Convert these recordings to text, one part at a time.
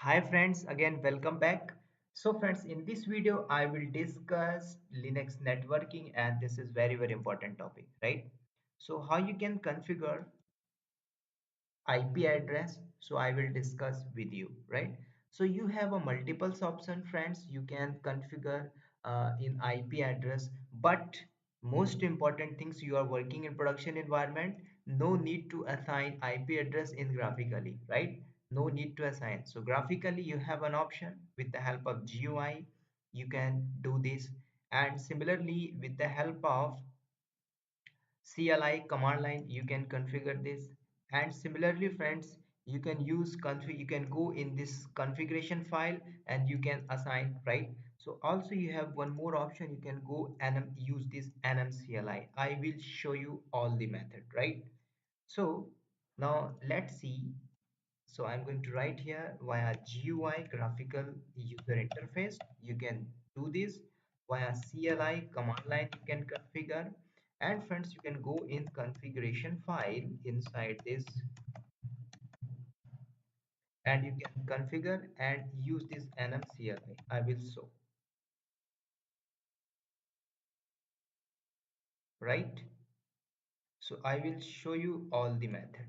Hi friends, again welcome back. So friends, in this video I will discuss Linux networking, and this is very important topic, right? So how you can configure IP address, so I will discuss with you, right? So you have a multiple option friends, you can configure in IP address, but most important things, you are working in production environment, no need to assign IP address in graphically, right? No need to assign. So graphically you have an option with the help of GUI, you can do this, and similarly with the help of CLI command line you can configure this, and similarly friends, you can use config, you can go in this configuration file and you can assign, right? So also you have one more option, you can go and use this nmcli. I will show you all the method, right? So now let's see. So I'm going to write here via GUI graphical user interface. You can do this via CLI command line. You can configure, and friends, you can go in configuration file inside this, and you can configure and use this nmcli. I will show, right? So I will show you all the method.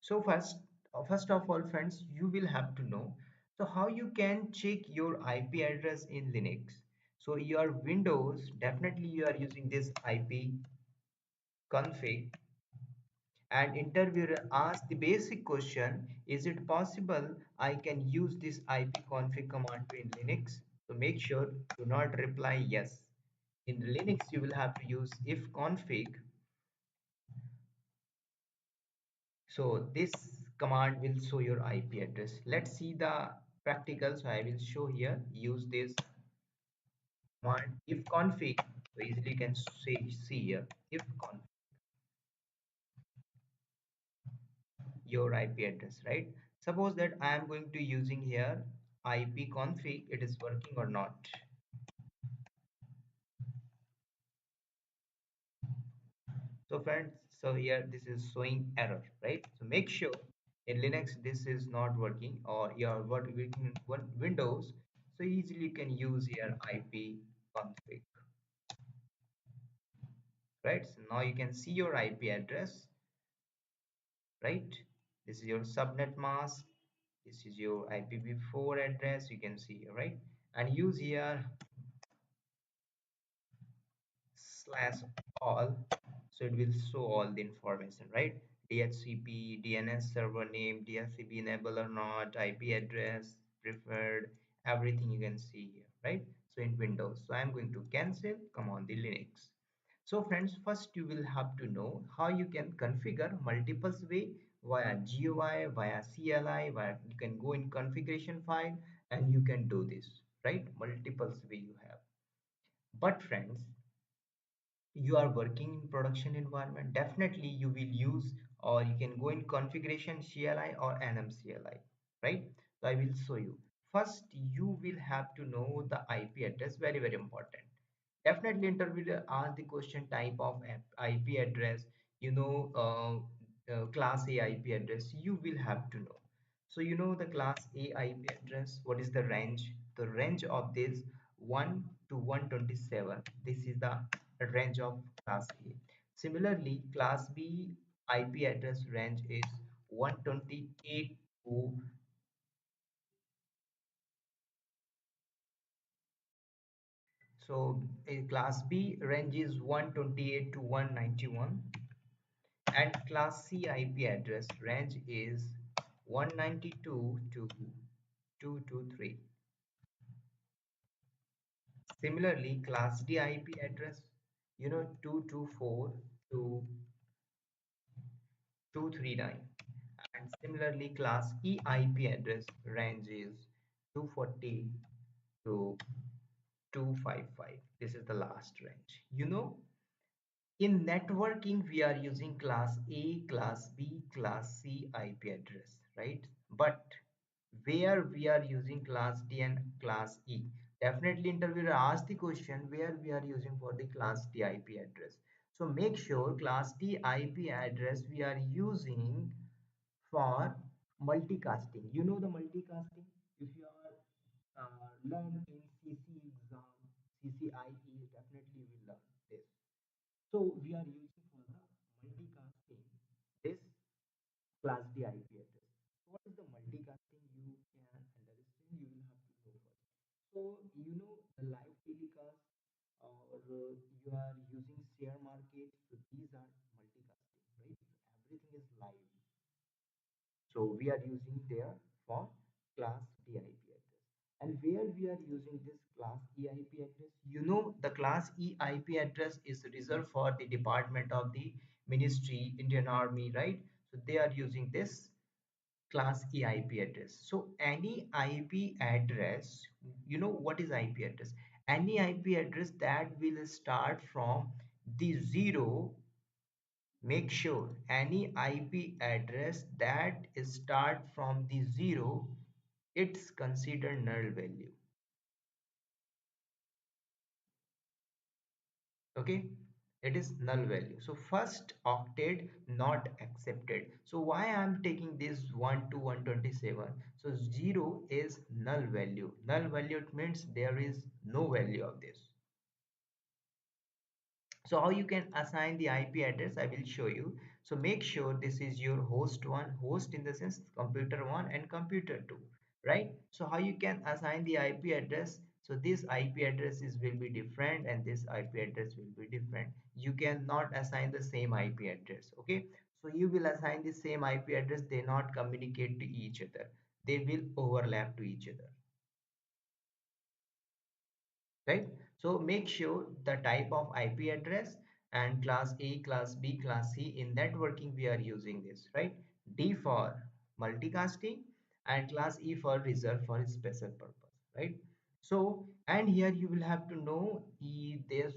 So first of all, friends, you will have to know. So how you can check your IP address in Linux. So your Windows, definitely you are using this IP config, and interviewer asks the basic question, is it possible I can use this IP config command in Linux? So make sure do not reply yes. In Linux, you will have to use if config. So this command will show your IP address. Let's see the practical. So I will show here. Use this command if config. So easily you can see here if config your IP address, right? Suppose that I am going to using here IP config. It is working or not? So friends, so here this is showing error, right? So make sure in Linux this is not working, or you're working in Windows, so easily you can use here IP config, right? So now you can see your IP address, right? This is your subnet mask, this is your IPv4 address, you can see here, right? And use here slash all, so it will show all the information, right? DHCP, DNS server name, DHCP enable or not, IP address preferred, everything you can see here, right? So in Windows, so I'm going to cancel, come on the Linux. So friends, first you will have to know how you can configure multiple way via GUI, via CLI, via you can go in configuration file and you can do this, right? Multiple way you have. But friends, you are working in production environment, definitely you will use, or you can go in configuration CLI or nmcli, right? So I will show you. First you will have to know the IP address, very important. Definitely interviewer ask the question type of IP address, you know, class A IP address you will have to know. So you know the class A IP address, what is the range? The range of this 1 to 127. This is the range of class A. Similarly, class B IP address range is 128 to, so a class B range is 128 to 191, and class C IP address range is 192 to 223. Similarly, class D IP address, you know, 224 to 239. And similarly, class E IP address range is 240 to 255. This is the last range. You know, in networking, we are using class A, class B, class C IP address, right? But where we are using class D and class E, definitely interviewer ask the question where we are using for the class D IP address. So make sure class D IP address we are using for Multicasting. You know the multicasting? If you are learn in CC exam, CCIE, definitely will learn this. So we are using for the multicasting this class D IP address. What is the multicasting? You can understand. You will have to know first. So you know the live telecast or you are using share market. So these are multicasting, right? Everything is live. So we are using there for class D IP address. And where we are using this class E IP address, you know the class E IP address is reserved for the Department of the Ministry, Indian Army, right? So they are using this class E IP address. So any IP address, you know what is IP address? Any IP address that will start from the zero. Make sure any IP address that start from the zero, it's considered null value. Okay, it is null value. So first octet not accepted. So why I'm taking this 1 to 127? So 0 is null value. Null value means there is no value of this. So how you can assign the IP address, I will show you. So make sure this is your host one, host in the sense computer one and computer two, right? So how you can assign the IP address? So this IP address is will be different and this IP address will be different. You cannot assign the same IP address, okay? So you will assign the same IP address, they not communicate to each other. They will overlap to each other, right? So make sure the type of IP address and class A, class B, class C in networking we are using this, right? D for multicasting and class E for reserve for special purpose, right? So and here you will have to know this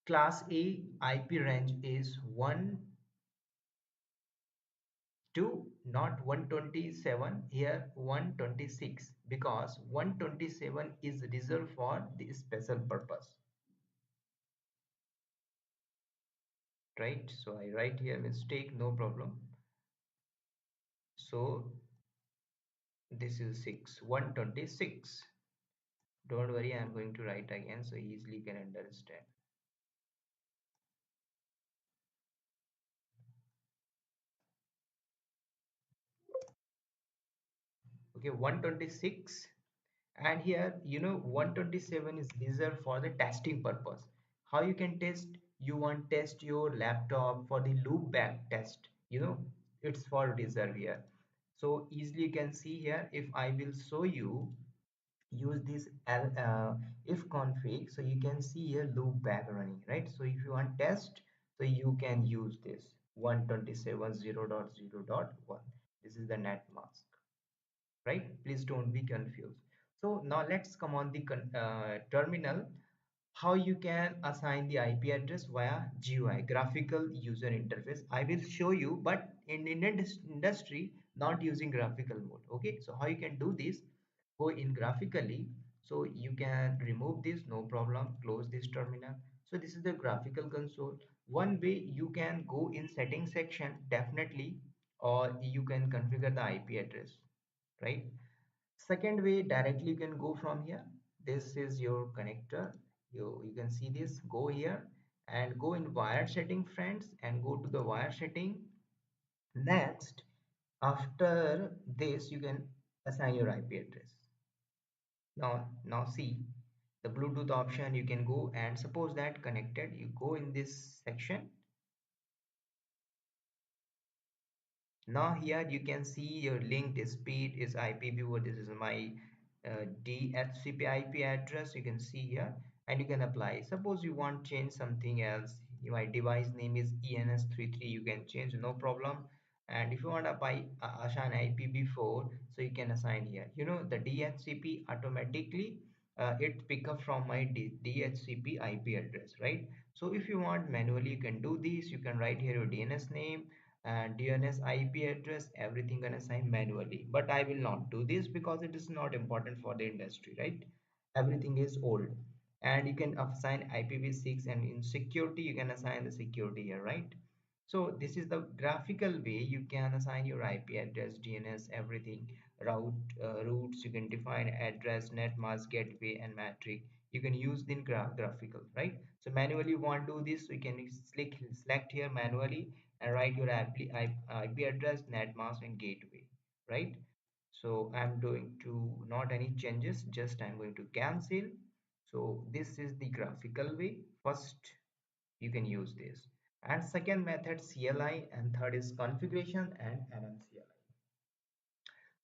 class A IP range is 1 to not 127, here 126, because 127 is reserved for the special purpose, right? So I write here mistake, no problem. So this is 6 126. Don't worry, I'm going to write again so easily can understand. Okay, 126. And here you know 127 is reserved for the testing purpose. How you can test? You want test your laptop for the loop back test, you know, it's for reserve here. So easily you can see here, if I will show you, use this if config, so you can see here loop back running, right? So if you want test, so you can use this 127.0.0.1. This is the net mask, right? Please don't be confused. So now let's come on the terminal. How you can assign the IP address via GUI, graphical user interface. I will show you, but in Indian industry, not using graphical mode. Okay, so how you can do this? Go in graphically. So you can remove this, no problem. Close this terminal. So this is the graphical console. One way you can go in settings section, definitely, or you can configure the IP address, right? Second way, directly you can go from here. This is your connector. You can see this. Go here and go in wire setting, friends, and go to the wire setting. Next, after this, you can assign your IP address. Now see the Bluetooth option. You can go and suppose that connected. You go in this section. Now here you can see your linked speed is IPv4. This is my DHCP IP address. You can see here and you can apply. Suppose you want change something else. My device name is ENS33. You can change, no problem. And if you want to assign IPv4, so you can assign here. You know the DHCP automatically it pick up from my DHCP IP address, right? So if you want manually, you can do this. You can write here your DNS name and DNS IP address, everything gonna assign manually, but I will not do this because it is not important for the industry, right? Everything is old. And you can assign IPv6, and in security you can assign the security here, right? So this is the graphical way you can assign your IP address, DNS, everything, routes. You can define address, net mask, gateway, and metric. You can use the graphical, right? So manually you want to do this, so you can select here manually and write your IP address, net mask, and gateway, right? So I'm going to not any changes, just I'm going to cancel. So this is the graphical way. First you can use this, and second method CLI, and third is configuration and NMCLI.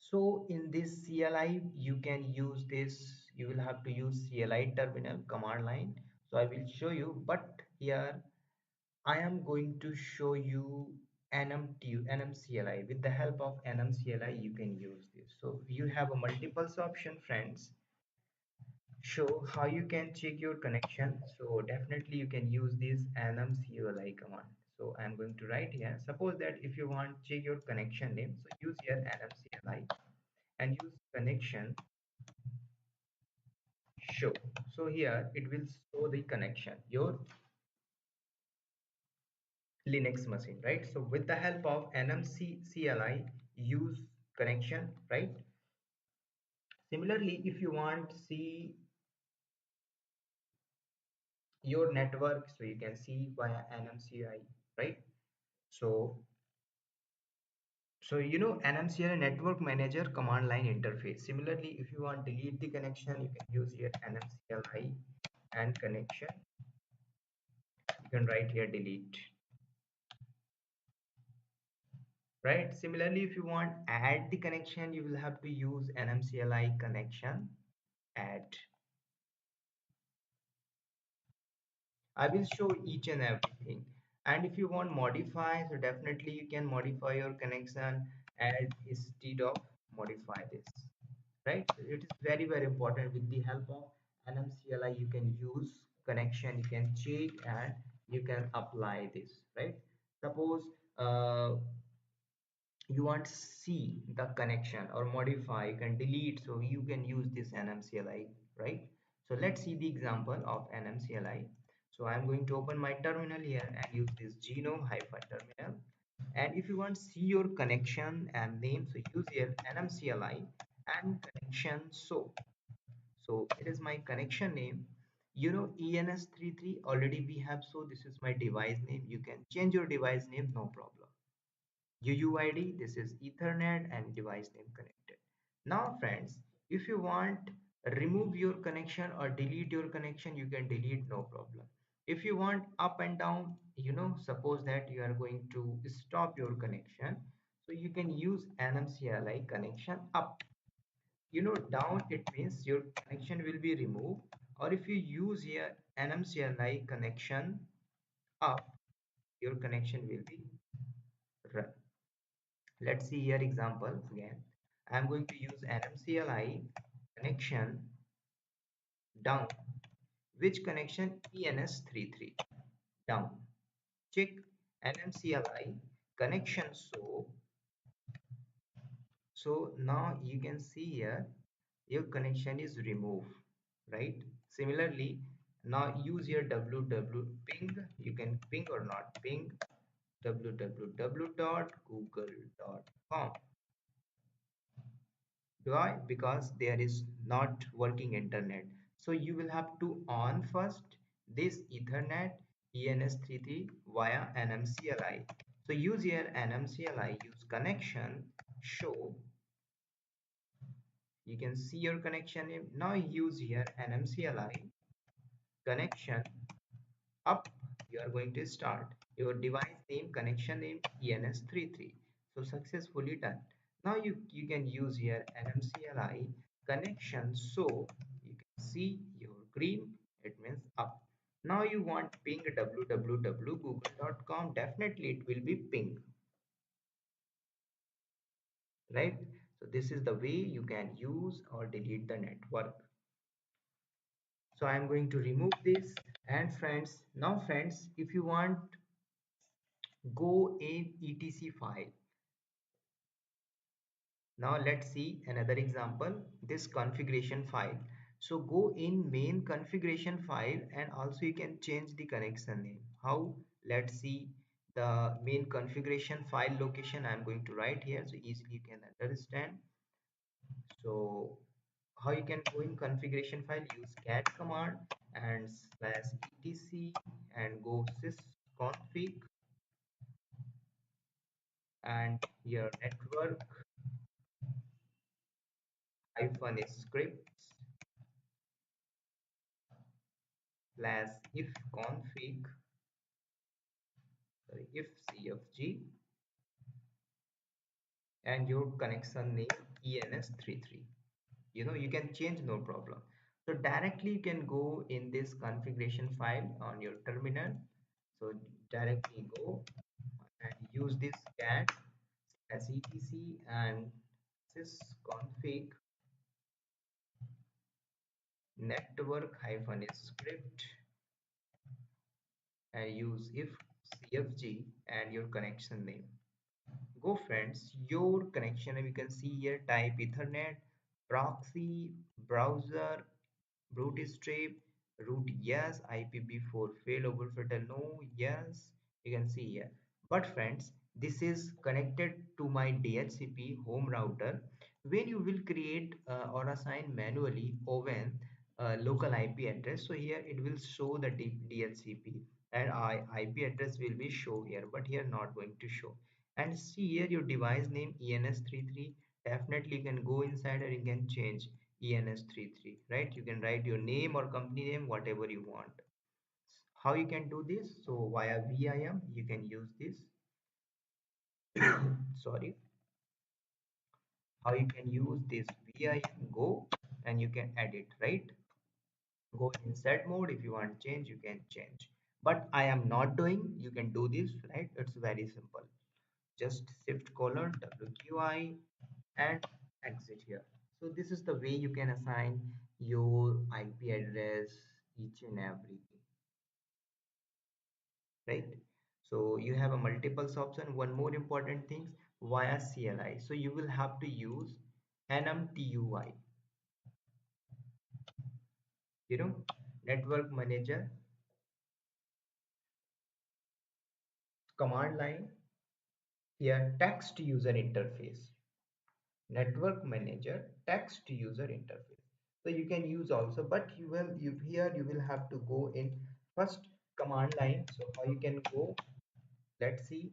So in this CLI you can use this, you will have to use CLI terminal command line. So I will show you, but here I am going to show you NMCLI. With the help of NMCLI you can use this. So you have a multiple option, friends, show how you can check your connection. So definitely you can use this nmculi command. So I'm going to write here, suppose that if you want check your connection name, so use here nmcli and use connection show. So here it will show the connection, your Linux machine, right? So with the help of nmcli, use connection, right? Similarly, if you want see your network, so you can see via nmci, right? So NMCI network manager command line interface. Similarly, if you want delete the connection, you can use here NMCLI and connection. You can write here delete. Right. Similarly, if you want add the connection, you will have to use NMCLI connection add. I will show each and everything. And if you want modify, so definitely you can modify your connection add instead of modify this. Right? So it is very, very important. With the help of NMCLI, you can use connection, you can check and you can apply this, right? Suppose you want to see the connection or modify, you can delete, so you can use this NMCLI, right? So let's see the example of NMCLI. So I'm going to open my terminal here and use this genome hyphen terminal. And if you want to see your connection and name, so use here NMCLI and connection. So it is my connection name. ENS33 already we have, so this is my device name. You can change your device name, no problem. UUID, this is Ethernet and device name connected. Now friends, if you want remove your connection or delete your connection, you can delete, no problem. If you want up and down, suppose that you are going to stop your connection, so you can use NMCLI connection up. Down it means your connection will be removed, or if you use here NMCLI connection up, your connection will be run. Let's see here example again. I'm going to use NMCLI connection down. Which connection? ENS33 down. Check NMCLI connection. So now you can see here your connection is removed, right? Similarly, now use your www ping. You can ping or not ping www.google.com. Why? Because there is not working internet. So you will have to on first this Ethernet ENS33 via NMCLI. So use here NMCLI, use connection, show. You can see your connection name. Now use here NMCLI connection up. You are going to start your device name, connection name ENS33. So successfully done. Now you can use here NMCLI connection, so you can see your green, it means up. Now you want ping www.google.com, definitely it will be ping, right? So this is the way you can use or delete the network. So I'm going to remove this. And friends, now friends, if you want go in etc file. Now let's see another example, this configuration file. So go in main configuration file and also you can change the connection name. How? Let's see. The main configuration file location I'm going to write here so easily you can understand. So how you can go in configuration file, use cat command and slash etc and go sysconfig and your network hyphen scripts slash if config, sorry, if cfg and your connection name ens33. You know, you can change, no problem. So directly you can go in this configuration file on your terminal. So directly go and use this cat as etc and sysconfig network hyphen script and use if cfg and your connection name. Go friends, your connection, and you can see here type ethernet, proxy, browser, bootstrap, root yes, IPv4 failover filter no, yes, you can see here. But friends, this is connected to my DHCP home router. When you will create or assign manually oven local IP address, so here it will show the DHCP and IP address will be show here, but here not going to show. And see here your device name ENS33. Definitely you can go inside and you can change ENS33, right? You can write your name or company name, whatever you want. How you can do this? So via VIM, you can use this. Sorry. How you can use this VIM, go and you can edit, right? Go in set mode. If you want change, you can change. But I am not doing, you can do this, right? It's very simple. Just shift colon WQI and exit here. So this is the way you can assign your IP address each and everything, right? So you have a multiples option. One more important thing via CLI. So you will have to use NMTUI, you know, network manager command line here text user interface, network manager text user interface. So you can use also, but you here you will have to go in first command line. So how you can go, let's see.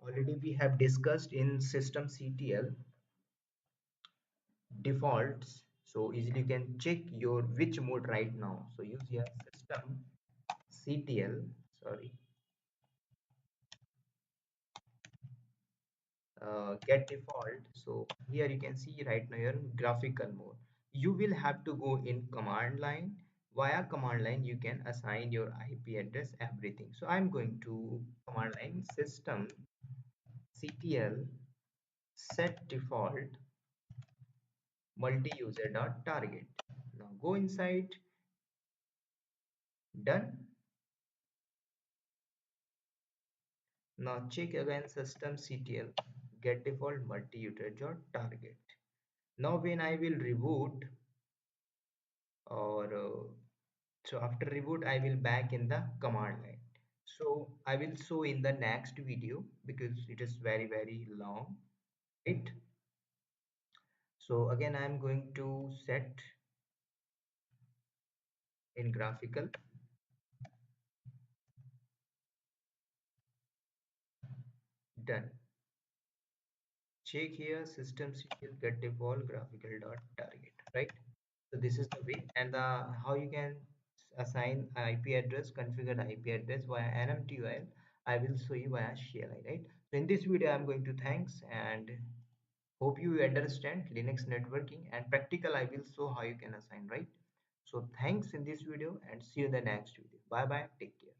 Already we have discussed in systemctl defaults, so easily you can check your which mode right now. So use here systemctl, sorry, get default. So here you can see right now you're in graphical mode. You will have to go in command line. Via command line you can assign your IP address, everything. So I'm going to command line systemctl set default multi-user dot target. Now go inside, done. Now check again systemctl get default multi-user dot target. Now when I will reboot or so after reboot I will back in the command line. So I will show in the next video because it is very long, right? So again I am going to set in graphical, done. Check here systemctl get default graphical dot target, right? So this is the way, and how you can assign IP address, configure IP address via NMTUL. I will show you via CLI, right? So in this video, I'm going to thanks and hope you understand Linux networking and practical. I will show how you can assign, right? So thanks in this video and see you in the next video. Bye bye. Take care.